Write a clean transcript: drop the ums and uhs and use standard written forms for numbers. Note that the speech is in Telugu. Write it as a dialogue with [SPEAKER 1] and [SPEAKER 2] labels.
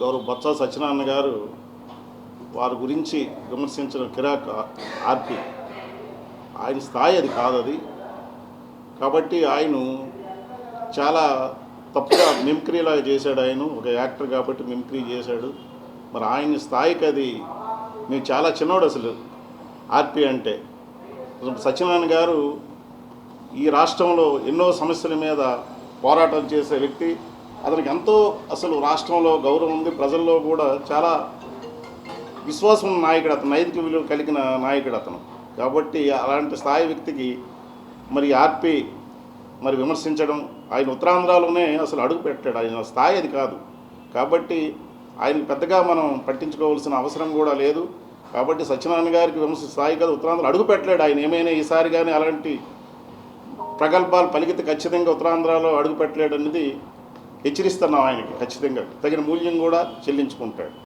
[SPEAKER 1] గౌరవ బొత్స సత్యనారాయణ గారు వారి గురించి విమర్శించిన కిరాక్ ఆర్పి ఆయన స్థాయి అది కాదు అది. కాబట్టి ఆయన చాలా తప్పుగా మిమిక్రీలాగా చేశాడు. ఆయన ఒక యాక్టర్ కాబట్టి మిమిక్రీ చేశాడు. మరి ఆయన స్థాయికి అది మీకు చాలా చిన్నోడు అసలు ఆర్పి అంటే. సత్యనారాయణ గారు ఈ రాష్ట్రంలో ఎన్నో సమస్యల మీద పోరాటం చేసే వ్యక్తి. అతనికి ఎంతో అసలు రాష్ట్రంలో గౌరవం ఉంది, ప్రజల్లో కూడా చాలా విశ్వాసం ఉన్న నాయకుడు అతను, నైతిక విలువ కలిగిన నాయకుడు అతను. కాబట్టి అలాంటి స్థాయి వ్యక్తికి మరి ఆర్పి మరి విమర్శించడం, ఆయన ఉత్తరాంధ్రలోనే అసలు అడుగు పెట్టాడు, ఆయన స్థాయి అది కాదు. కాబట్టి ఆయన పెద్దగా మనం పట్టించుకోవాల్సిన అవసరం కూడా లేదు. కాబట్టి సత్యనారాయణ గారికి విమర్శ స్థాయి కాదు, ఉత్తరాంధ్ర అడుగు పెట్టలేడు ఆయన. ఏమైనా ఈసారి కానీ అలాంటి ప్రగల్భాలు పలికితే ఖచ్చితంగా ఉత్తరాంధ్రలో అడుగు పెట్టలేడు అనేది హెచ్చరిస్తున్నాం. ఆయనకి ఖచ్చితంగా తగిన మూల్యం కూడా చెల్లించుకుంటాడు.